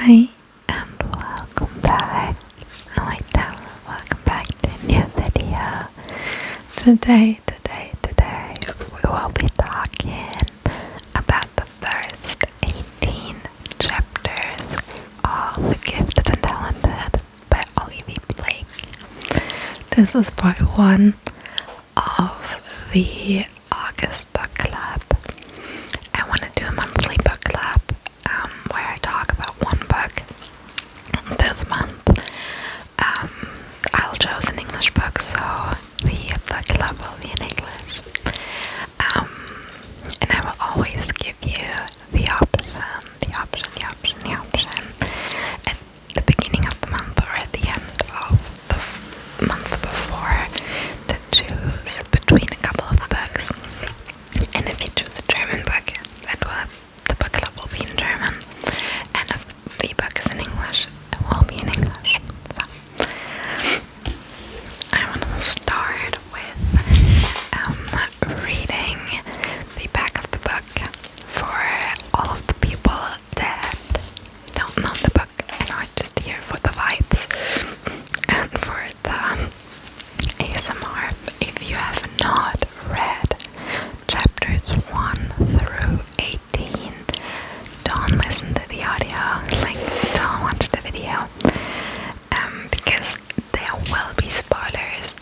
Hi and welcome back. Welcome back to a new video. Today we will be talking about the first 18 chapters of Gifted and Talented by Olivie Blake. This is part 1 of the August book club. I want to do a monthly book club where I talk about one book. This month I'll choose an English book, so the book club will be in English. And I will always give you the option at the beginning of the month or at the end of the month before to choose between a couple of books. And if you choose a German book, the book club will be in German. And if the book is in English, it will be in English. So I want to start with reading the back of the book for all of the people that don't know the book and are just here for the vibes and for the ASMR. If you have not read chapters 1 through 18, don't listen to the audio, don't watch the video, because there will be spoilers.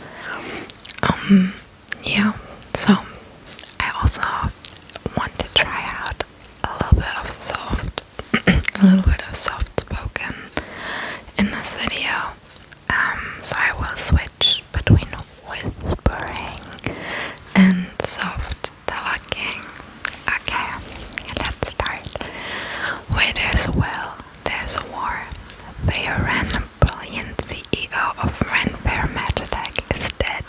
Yeah, so I also want to try out a little bit of soft spoken in this video. So I will switch between whispering and soft talking. Okay, let's start. Where there's a will, there's a war. The random brilliant CEO of Renfair Magitech is dead.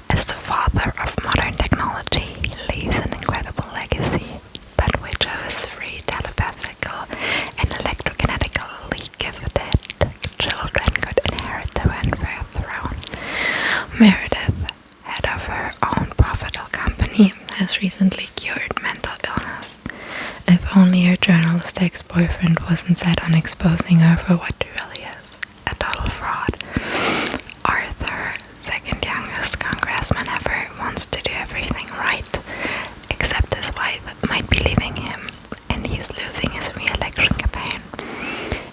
As the father of modern technology, he leaves an incredible legacy, but which of his three telepathical and electrokinetically gifted children could inherit the Renfair throne? Meredith, head of her own profitable company, has recently cured mental illness. If only her journalist ex-boyfriend wasn't set on exposing her for what she really is, a total fraud. Arthur, second youngest congressman ever, wants to do everything right, except his wife might be leaving him, and he's losing his re-election campaign.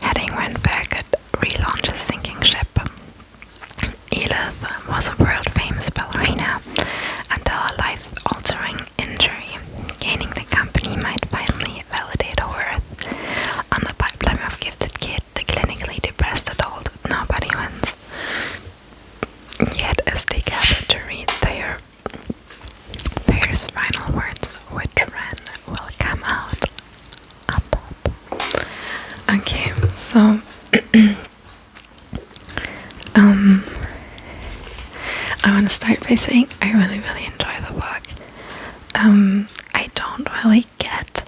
Heading Renfair could relaunch his sinking ship. Edith was a world-famous ballerina until a life-altering injury. Gaining the company might finally validate her worth. On the pipeline of Gifted Kid, the clinically depressed adult, nobody wins. Yet as they gather to read their pair's final words, which Ren will come out on top. Okay, so I want to start by saying I really enjoy the book. I don't really get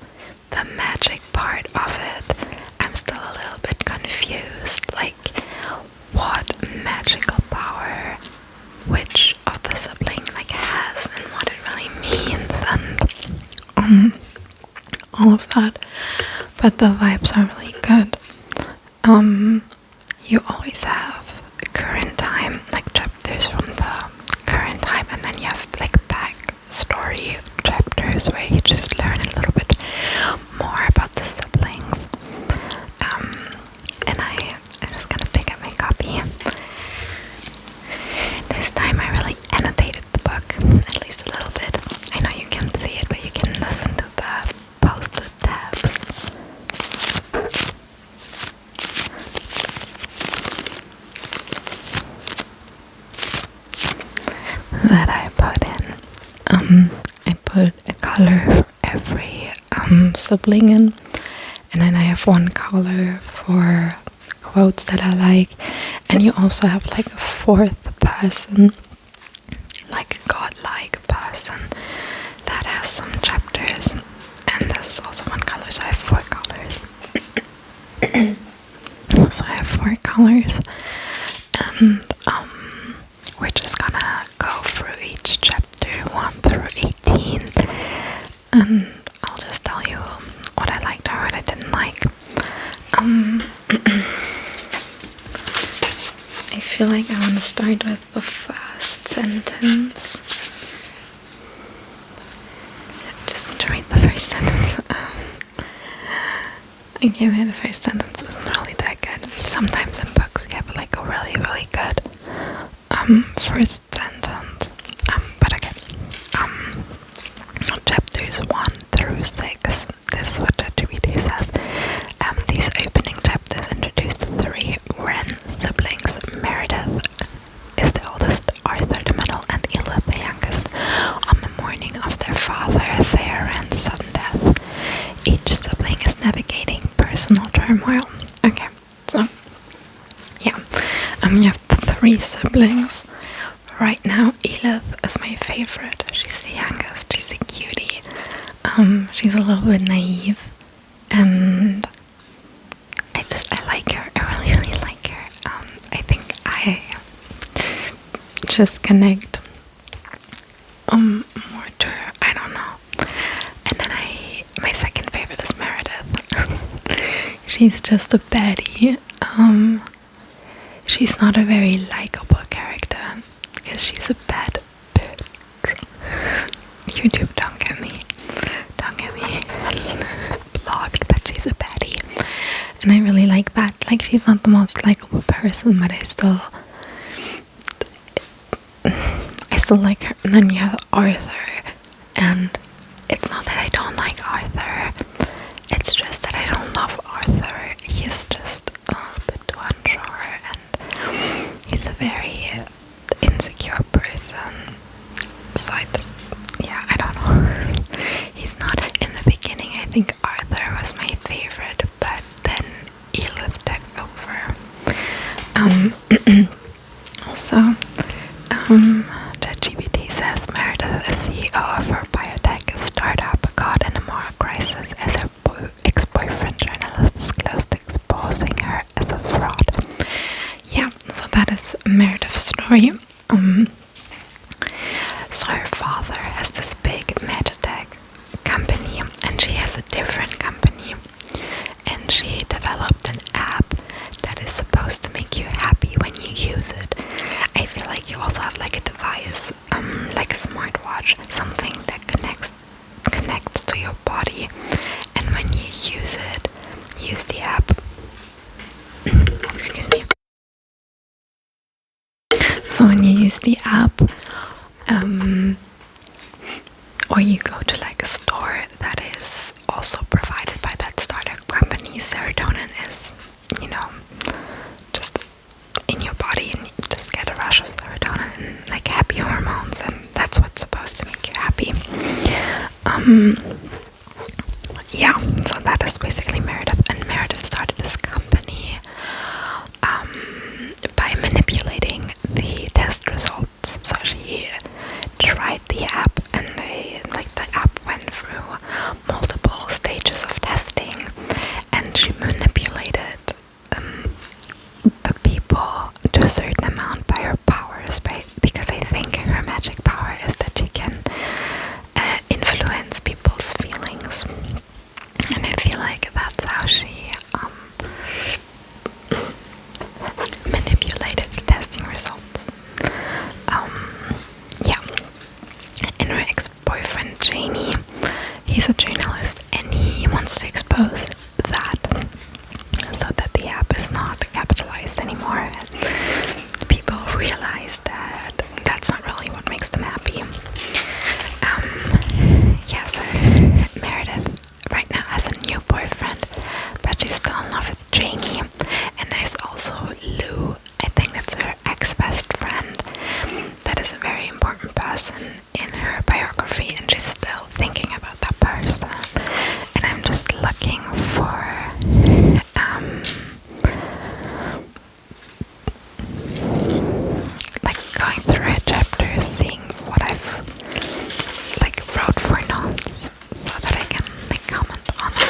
the magic part of it. I'm still a little bit confused, what magical power which of the sibling has and what it really means and all of that. But the vibes are really good. You always have current time, chapters from the current time, and then you have back story chapters where you just learn a little bit more about the siblings. And I'm just gonna pick up my copy. This time I really annotated the book, at least a little bit. I know you can see it, but you can listen to the posted tabs. That I put in. I put a color for every sibling in, and then I have one color for quotes that I like, and you also have a fourth person, a godlike person that has some chapters, and this is also one color, so I have 4 colors. And we're just gonna go through each chapter 1 through 18, and I'll just tell you what I liked or what I didn't like. feel like I want to start with the first sentence. Just need to read the first sentence. Okay, the first sentence isn't really that good. Sometimes in books you have like a really, really good first sentence. But okay. Chapters 1 through 6. This is what ChatGPT says. These opening chapters introduce the 3 Wren siblings. Meredith is the oldest, Arthur the middle, and Elith the youngest. On the morning of their father, Theoren's sudden death, each sibling is navigating personal turmoil. Okay, so yeah, you have the 3 siblings. Right now, Elith is my favorite. She's the youngest. She's a cutie. She's a little bit naive, and I like her. I really, really like her. I think I just connect more to her. I don't know. And then my second favorite is Meredith. She's just a baddie. She's not a very likable character because she's a bad bitch. YouTube, don't get me blocked, but she's a baddie, and I really like that. Like, she's not the most likable person, but I still like her. And then you have Arthur, and it's not that I don't like Arthur, it's just that I don't love Arthur. He's just a little bit too unsure, and he's a very insecure person. So I don't know. He's not. In the beginning, I think Arthur was my favorite, but then Elith took over. Also, ChatGPT says Meredith is CEO of her biotech startup, caught in a moral crisis as her ex-boyfriend journalist is close to exposing her as a fraud. Yeah, so that is Meredith's story. So her father has this big medtech company, and she has a different company, and she developed an app that is supposed to make you happy when you use it. I feel like you also have like a device, like a smartwatch, something that connects to your body, and when you use the app, excuse me. So when you use the app, or you go to like a store that is also provided by that startup company, serotonin is, just in your body, and you just get a rush of serotonin and like happy hormones, and that's what's supposed to make you happy. Yeah, so that is basically Meredith, and Meredith started this company by manipulating the test results. So she tried the app, and the app went through multiple stages of testing, and she manipulated the people to a certain amount by her powers, because I think her magic power is that she can influence people's feelings, and I feel like that's how she manipulated the testing results. Yeah, and her ex-boyfriend Jamie, he's a journalist, and he wants to expose that, so that the app is not capitalized anymore, and people realize that that's not really what makes them happy. Yeah, so Meredith right now has a new boyfriend, but she's still in love with Jamie, and there's also Lou. I think that's her ex-best friend. That is a very important person in her biography, and she's still thinking about that person. And I'm just looking for like going through her chapters, seeing what I've like wrote for notes, so that I can like comment on it.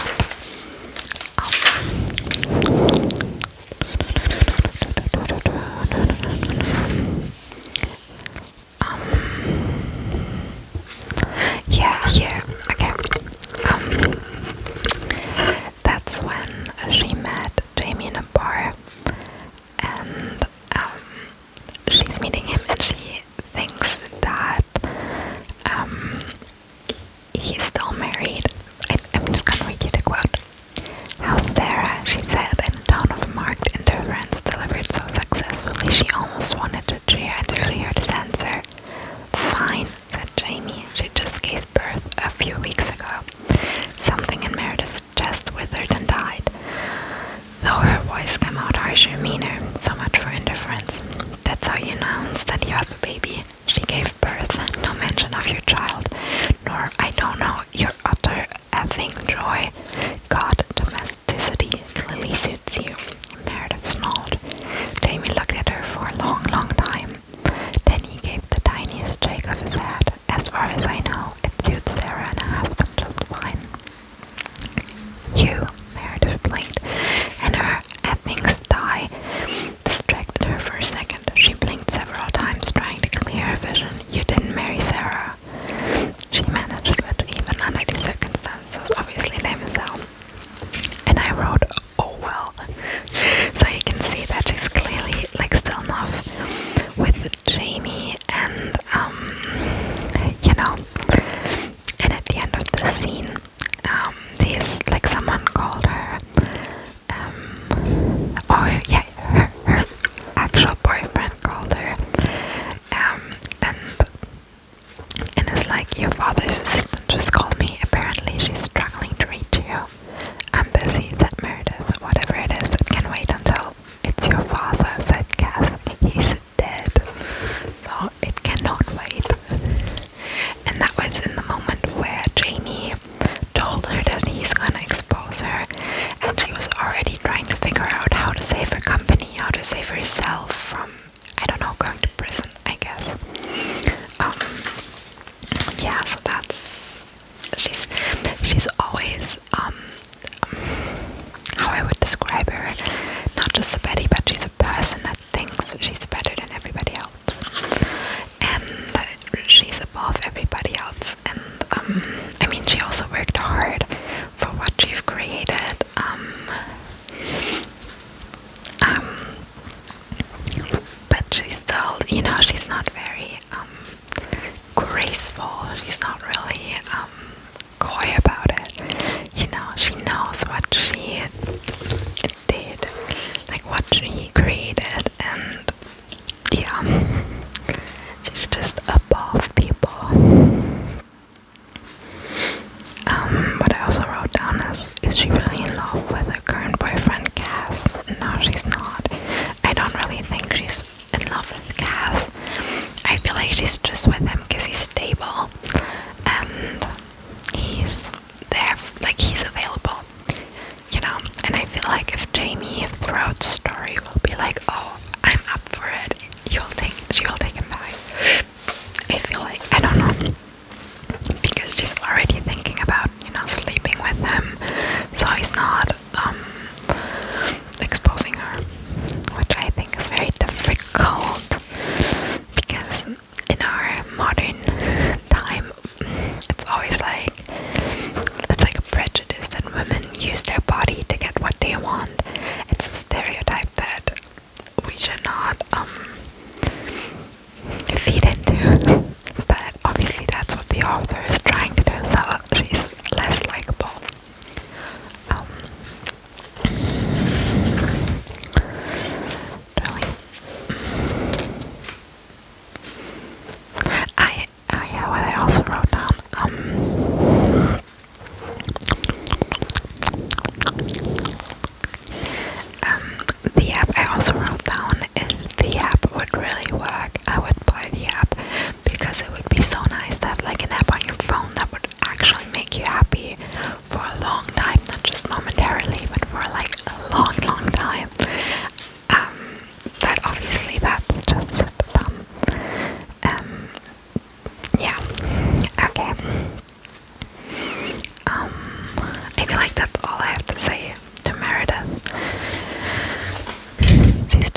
voice come out harsher, meaner. So much for indifference. That's how you announce that you have a baby. She gave birth. No mention of your child. Nor, I don't know, your utter effing joy. God, domesticity clearly suits you. Meredith snarled. Jamie looked at her for a long, long time. Then he gave the tiniest shake of his head. As far as I know, it suits Sarah and her husband just fine. You, Meredith blinked, and her effing sty distracted her for a second. She blinked several times, trying to clear her vision. You didn't marry Sarah. She managed, but even under these circumstances, obviously lame as hell. And I wrote, oh well. So you can see that she's clearly like still enough with Jamie, and you know, and at the end of the scene, there's like someone called her, oh yeah, her actual boyfriend called her, and it's like, your father's assistant just called me. Apparently she's struggling to reach you. I'm busy, said Meredith. Whatever it is, it can wait until it's your father, said Cass. He's dead, so it cannot wait. And that was in the moment where Jamie told her that he's gonna expose her, and she was already trying to figure out how to save her company, how to save herself from, I don't know, going to prison, I guess. Yeah, so that's, she's always, how I would describe her, not just a Betty, but she's a person that thinks she's better than everybody else, and she's above everybody else, and I mean, she also worked hard for what she's created, but she's still, you know, she's not very graceful. She's not really coy about it. You know, she knows what she did, like what she created, and yeah, she's just above people. What I also wrote down is she really in love with her current boyfriend Cass? No, she's not. I don't really think she's in love with Cass. I feel like she's just with him because he's stable and he's there, like he's available, you know. And I feel like if Jamie throughout the story will be like, oh, I'm up for it, she will take him back. I feel like, I don't know, because she's already thinking about, you know, sleeping with him, so he's not exposing her, which I think is very difficult, because in our modern time, it's always like, it's like a prejudice that women use their body to get what they want. It's a stereotype that we should not feed into, but obviously that's what the author is trying to do, so she's less likable. Really, yeah, what I also wrote down, the app I also wrote down, if the app would really work, I would buy the app, because it would be so nice to have like an app on your phone that would actually make you happy for a long time, not just momentarily, but for like a long, long time. But obviously that's just yeah, okay. I feel like that's all I have to say to Meredith. She's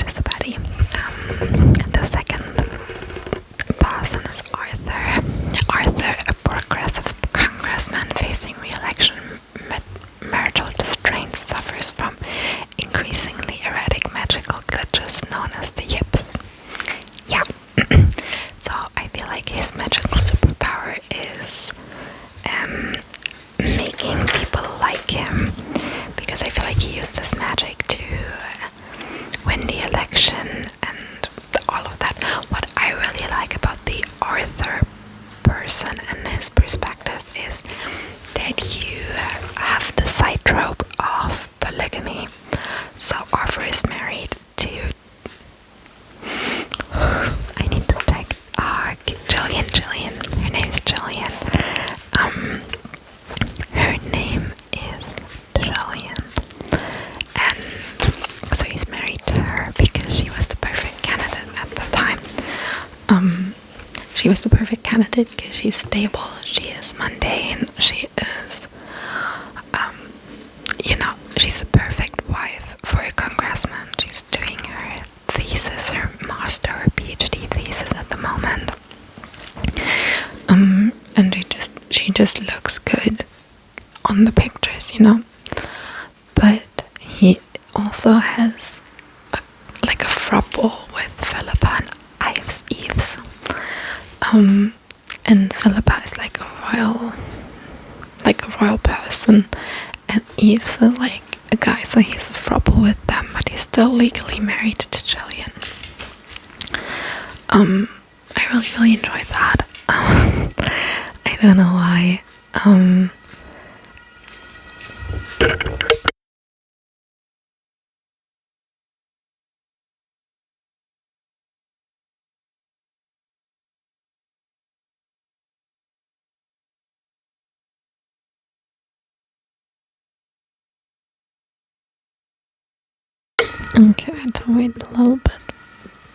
So he's married to her because she was the perfect candidate at the time. She was the perfect candidate because she's stable, she is mundane, she is, she's a perfect wife for a congressman. She's doing her thesis, her master or PhD thesis at the moment. And she just looks good on the pictures, But he also has a throuple with Philippa and Eves. And Philippa is like a royal person, and Eves is like a guy, so he's a throuple with them, but he's still legally married to Jillian. I really enjoyed that. I don't know why. Okay, I had to wait a little bit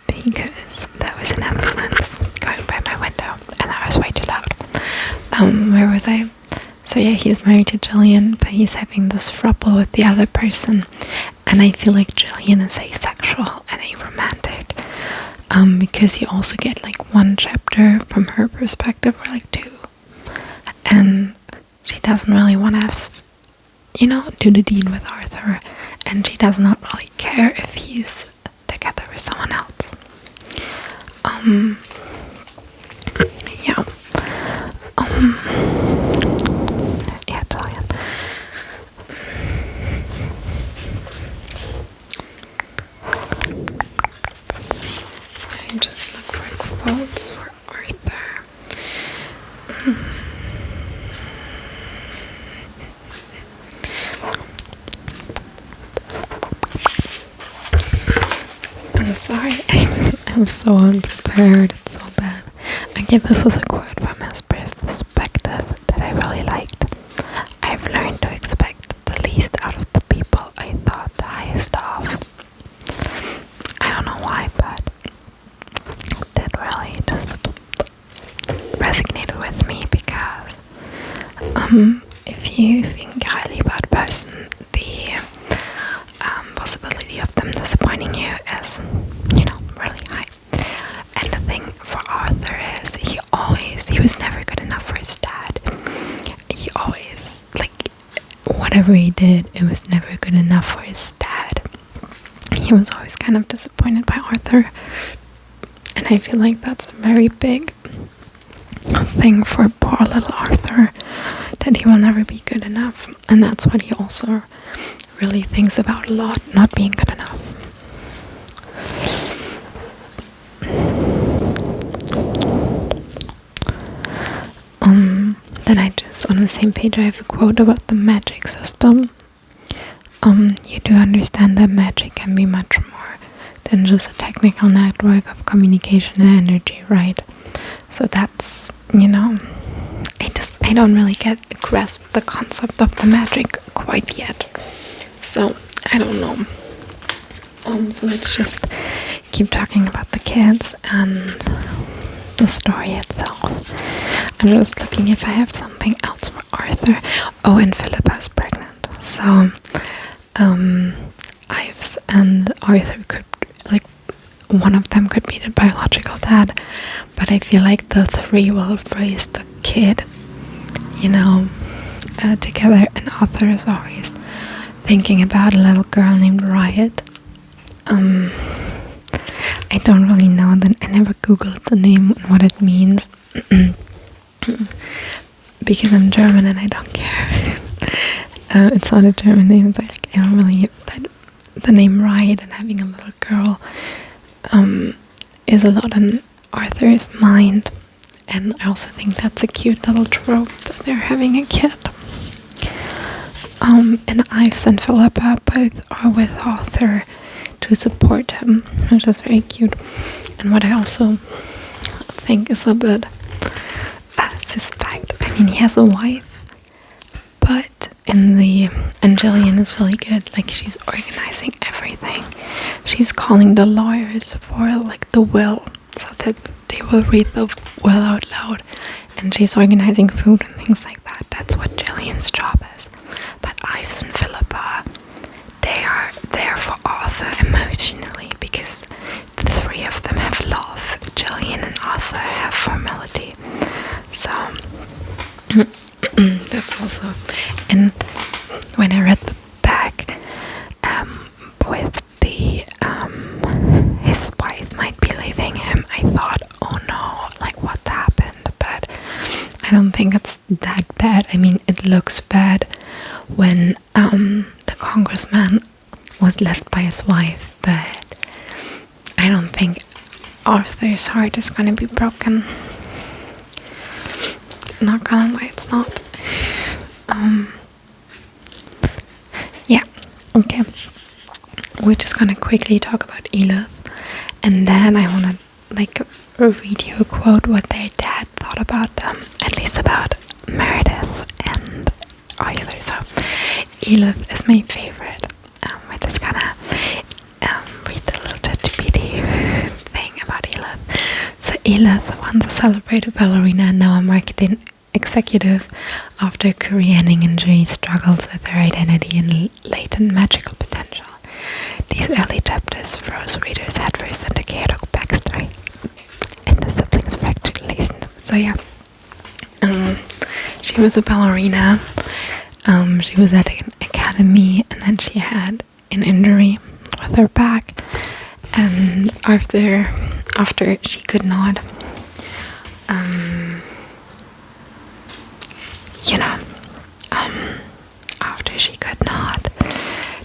because there was an ambulance going by my window and that was way too loud. Where was I? So yeah, he's married to Jillian, but he's having this throuple with the other person, and I feel like Jillian is asexual and aromantic, because you also get like one chapter from her perspective, or like two, and she doesn't really want to have, do the deed with Arthur, and she does not really care if he's together with someone else. Yeah. Yeah, Jillian. I just look for quotes for Arthur. I'm sorry, I'm so unprepared, it's so bad. Okay, this is a quote from his perspective that I really liked. I've learned to expect the least out of the people I thought the highest of. I don't know why, but that really just resonated with me because if you think highly about a person, the possibility of them disappointing you is, really high. And the thing for Arthur is he was never good enough for his dad. He always, whatever he did, it was never good enough for his dad. He was always kind of disappointed by Arthur. And I feel like that's a very big thing for poor little Arthur, that he will never be good enough. And that's what he also really thinks about a lot, not being good enough. Then I just, on the same page, I have a quote about the magic system. You do understand that magic can be much more than just a technical network of communication and energy, right? So that's, I don't really grasp the concept of the magic quite yet. So, I don't know. So let's just keep talking about the kids and the story itself. I'm just looking if I have something else for Arthur. Oh, and Philippa's pregnant. So, Ives and Arthur could, one of them could be the biological dad, but I feel like the three will raise the kid, together, and Arthur is always thinking about a little girl named Riot. I don't really know, I never googled the name and what it means, because I'm German and I don't care. It's not a German name, it's I don't really, but the name Riot and having a little girl is a lot on Arthur's mind, and I also think that's a cute little trope that they're having a kid. And Ives and Philippa both are with Arthur to support him, which is very cute. And what I also think is a bit suspect, he has a wife, but and Jillian is really good. Like, she's organizing everything. She's calling the lawyers for like the will, so that they will read the will out loud, and she's organizing food and things like that. That's what Jillian's job is. But Ives and Philippa, they are there for Arthur emotionally, because the three of them have love. Jillian and Arthur have formality. So that's also. And when I read the back with the his wife might be leaving him, I thought, oh no, like what happened? But I don't think it's that bad. I mean, it looks bad when the congressman was left by his wife, but I don't think Arthur's heart is gonna be broken. Not gonna lie, it's not. Yeah, okay. We're just gonna quickly talk about Elith, and then I wanna like read you a quote what their dad thought about them, at least about Meredith and Arthur. So Elith is my favorite. We're just gonna read the little ChatGPT thing about Elith. So Elith, once a celebrated ballerina and now a marketing executive, after a career-ending injury, struggles with her identity and latent magical potential. These early chapters throws readers headfirst into chaotic backstory and the siblings' fractured relations. So yeah, she was a ballerina. She was at an academy, and then she had an injury with her back. And after she could not, after she could not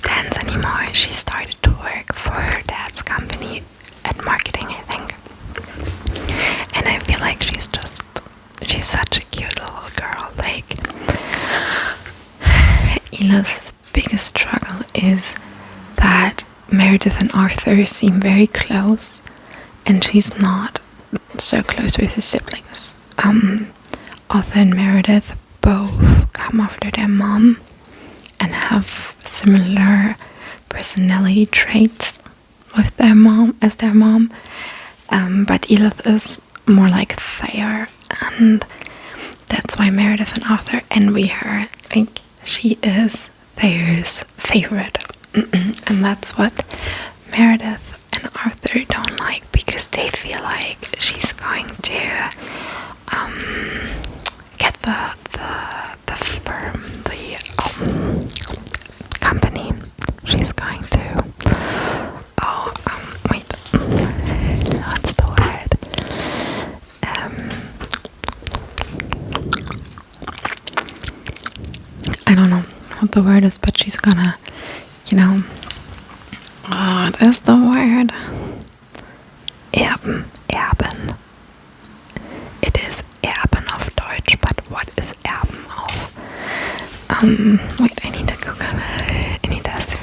dance anymore, she started to work for her dad's company at marketing, I think. And I feel like she's such a cute little girl. Like, Elith's biggest struggle is that Meredith and Arthur seem very close, and she's not so close with her siblings. Arthur and Meredith both come after their mom and have similar personality traits with their mom as their mom, but Elith is more like Thayer, and that's why Meredith and Arthur envy her. Like, she is Thayer's favorite. And that's what Meredith and Arthur don't like, because they feel like she's going to get the firm, the company. She's going to wait, what's the word? I don't know what the word is, but she's gonna, what is the word? Erben. It is Erben auf Deutsch, but what is Erben auf? Wait, I need to Google it. I need to ask.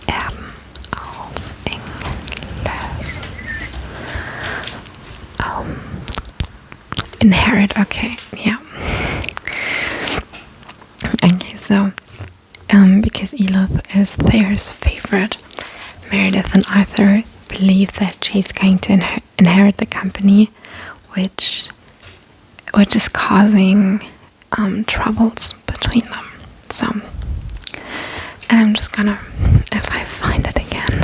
Erben auf Englisch. Inherit, okay, yeah. Okay, so because Elith is Thayer's favorite, Meredith and Arthur believe that she's going to inherit the company, which is causing troubles between them. So, and I'm just gonna, if I find it again,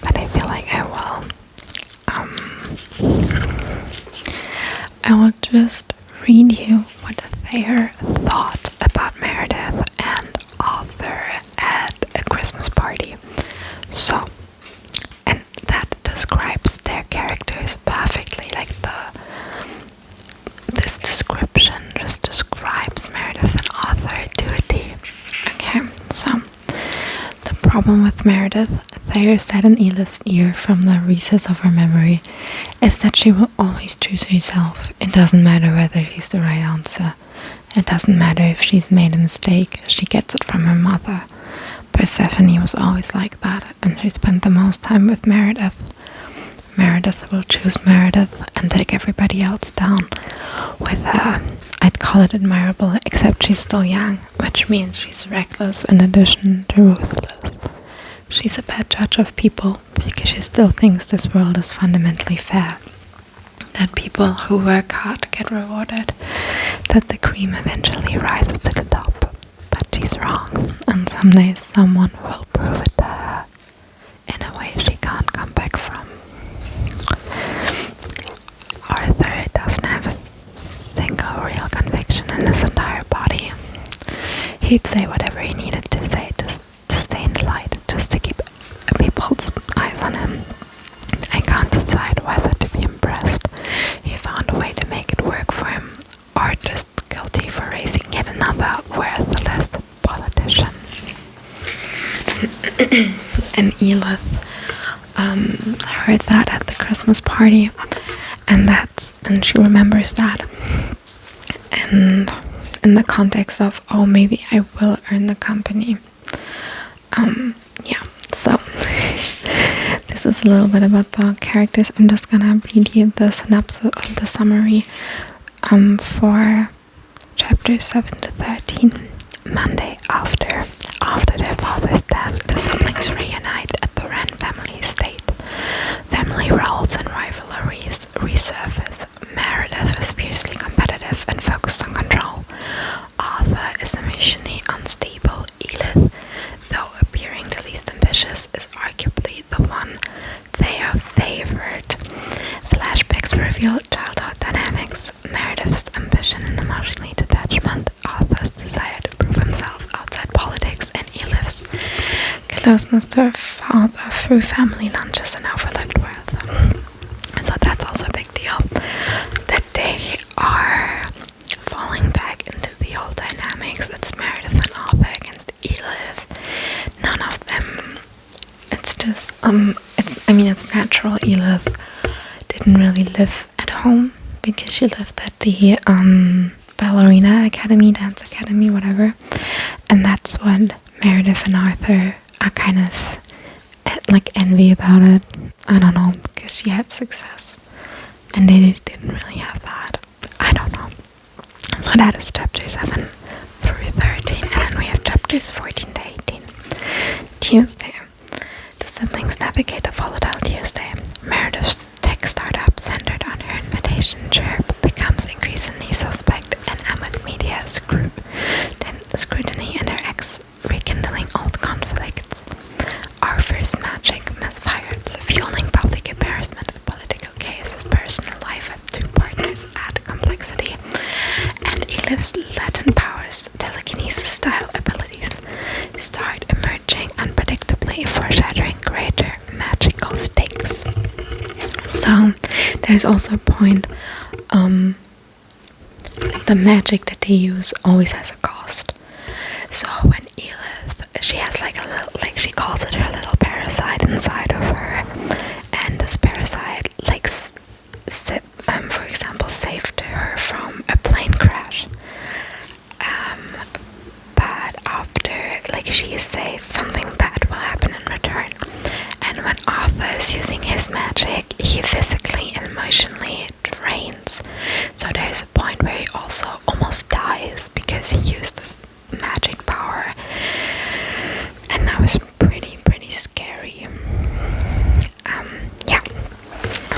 but I feel like I will just read you what Thayer thought about Meredith and Arthur at a Christmas party. So, and that describes their characters perfectly. Like, this description just describes Meredith and Arthur to a T. Okay, so the problem with Meredith, Thayer said in Elith's ear from the recess of her memory, is that she will always choose herself. It doesn't matter whether she's the right answer. It doesn't matter if she's made a mistake. She gets it from her mother. Persephone was always like that, and she spent the most time with Meredith. Meredith will choose Meredith and take everybody else down with her. I'd call it admirable, except she's still young, which means she's reckless in addition to ruthless. She's a bad judge of people because she still thinks this world is fundamentally fair. That people who work hard get rewarded. That the cream eventually rises to the top. But she's wrong, and someday someone will prove it to her in a way she can't come back from. Arthur doesn't have a single real conviction in his entire body. He'd say whatever he needed to say just to stay in the light, just to keep people's eyes on him. I can't decide whether to be impressed he found a way to make it work for him, or just guilty for raising yet another worthless politician. And Elith heard that at the Christmas party, and she remembers that, and in the context of, oh, maybe I will earn the company. Yeah, so this is a little bit about the characters. I'm just gonna read you the synopsis or the summary for chapters 7 to 13. Monday after their father's death, the siblings reunite at the Wren family estate. Family roles and rivalries resurface. Meredith is fiercely competitive and focused on control. Arthur is emotionally unstable. Edith, though appearing the least ambitious, is arguably the one they have favored. Flashbacks reveal childhood dynamics, Meredith's ambition and emotional detachment, Arthur's desire to prove himself outside politics, and Elif's closeness to her father through family lunches and overlooked wealth. So that's also a big deal, that they are falling back into the old dynamics. It's Meredith and Arthur against Elif. None of them. It's just it's natural. Elif didn't really live at home because she lived at the ballerina academy, dance academy, whatever, and that's what Meredith and Arthur are kind of like envy about it. I don't know, because she had success and they didn't really have that. I don't know. So that is chapter 7 through 13, and then we have chapters 14 to 18. Tuesday. The siblings navigate a volatile Tuesday. Meredith's tech startup, centered on her invitation chirp, becomes increasingly suspect, and amid media scrutiny and her ex rekindling old conflicts. Arthur's magic misfires, fueling public embarrassment and political chaos. His personal life and two partners add complexity, and Elif's latent powers, telekinesis-style abilities, start emerging unpredictably, foreshadowing greater magical stakes. So there's also a point, the magic that they use always has a cost. So when Elif, she has like a little, like she calls it her little parasite inside of her, and this parasite, like, for example, saved her from a plane crash. But after, like, she is saved, something bad will happen in return. And when Arthur is using his magic, he physically and emotionally drains. So there's a point where he also almost dies because he used this magic power, and that was pretty scary. Yeah,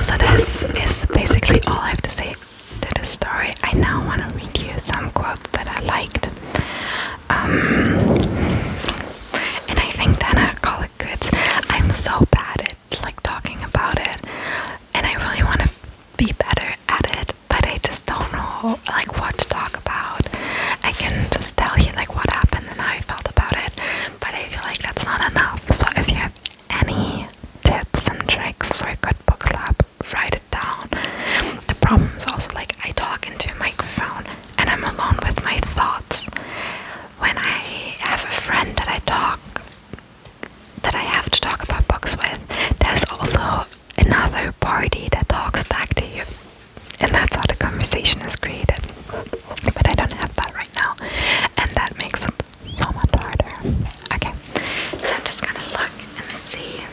so this is basically all I have to say to this story. I now want to read you some quotes that I liked, and I think then I'll call it good. I'm so bad at like talking about it, and I really want to be better at it, but I just don't know like what to talk about. I can just tell you like what happened and how I felt about it, but I feel like that's not enough. So if you have any tips and tricks for a good book club, write it down. The problem is also like I talk into a microphone and I'm alone with my thoughts. When I have a friend that I have to talk about books with, there's also another party that talks back to you, and that's how the conversation is created. But I don't have that right now, and that makes it so much harder. Okay, so I'm just gonna look and see.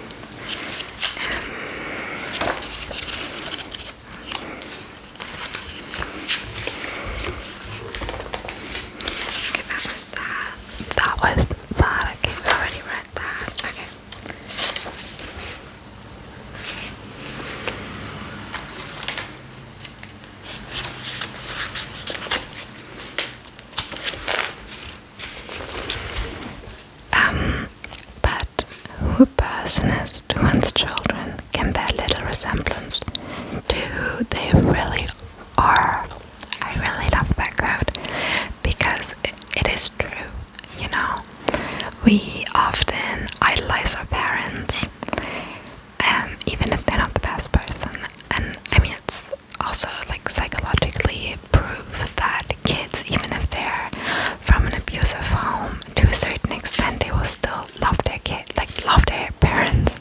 listeners to one's children can bear little resemblance to who they really are. I really love that quote because it is true, you know. We often idolize our parents, even if they're not the best person. And I mean, it's also like psychologically proved that kids, even if they're from an abusive home, to a certain extent, they will still love their love their parents.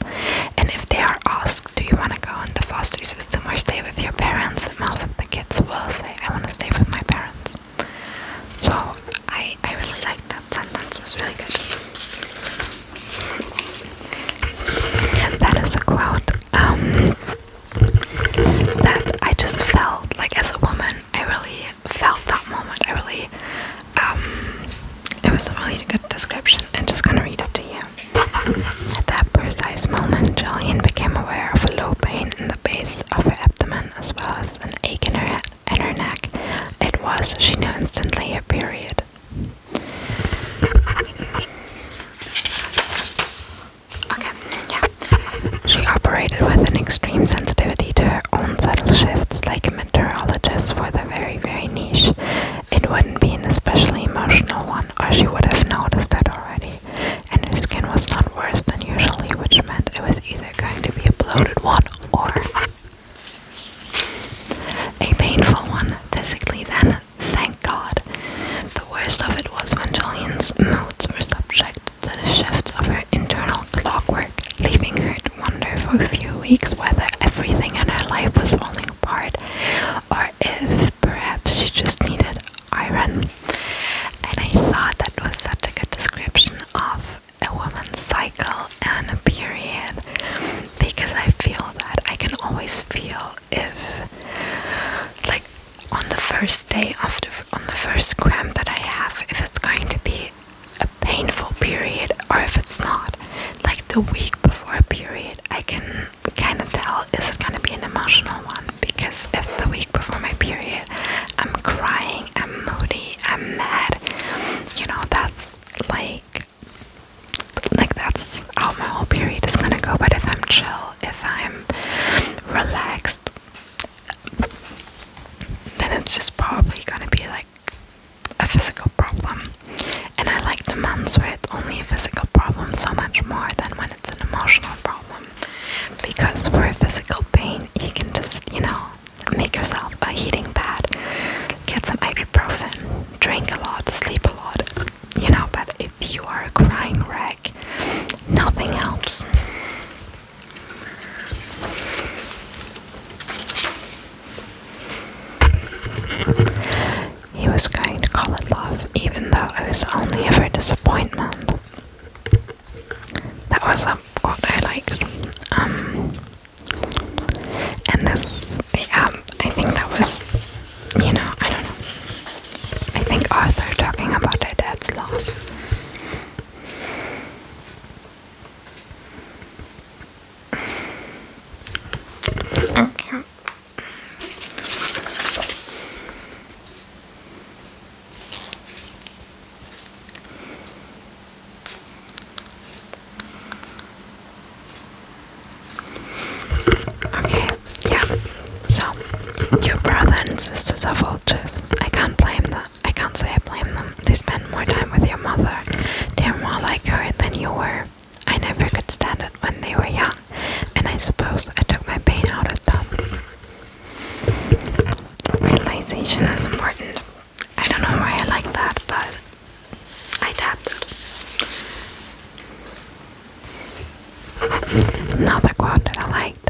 And if they are asked, do you want to go in the foster system or stay with your parents, most of the kids will say, I want to stay with my parents. So I really liked that sentence. It was really good. That is a quote that I just felt like, as a woman, I really felt that moment. It was a really good description. I'm just gonna read it to you. At that precise moment, Jillian became aware of a low pain in the base of her abdomen, as well as an ache in her head and her neck. It was, she knew instantly, a period. Okay, yeah. She operated with an extreme sensitivity to her own subtle shifts, like a meteorologist for the very, very niche. It wouldn't be an especially emotional one, or she would have noticed it already. And her skin was not worse than usually, which meant it was either going to be a bloated one or a painful one, physically then, thank God. The worst of it was when Julian's moods were subject to the shifts of her internal clockwork, leaving her to wonder for a few weeks whether everything in her life was falling apart, or if perhaps she just needed iron. And I thought that was such a good description of a woman's cycle and a period, because I feel that I can always feel if, like, on the first day on the first cramp that I have, if it's going to be a painful period or if it's not. Like the week before a period, I can kind of tell, is it going to be an emotional one? Because if the week before my period I'm crying, I'm moody, I'm mad, you know, that's like that's how my whole period is gonna go. But if I'm chill, if I'm relaxed, then it's just probably gonna be like a physical problem. And I like the months where it's only a physical problem so much more than when it's an emotional problem. Because for a physical pain, you can just, you know, make yourself a heating pad, get some ibuprofen, drink a lot, sleep a lot, you know. But if you are a crying wreck, nothing helps. He was going to call it love, even though it was only ever disappointment. That was a quote I liked. And this, yeah, I think that was, you know, I don't know. I think Arthur talking about her dad's love. Okay. Okay, yeah. So, your brother and sisters are vultures. I can't blame them. I can't say I blame them. They spend more time with your mother. They're more like her than you were. I never could stand it when they were young, and I suppose I took my pain out of them. Realization is important. I don't know why I like that, but I tapped it. Another quote that I liked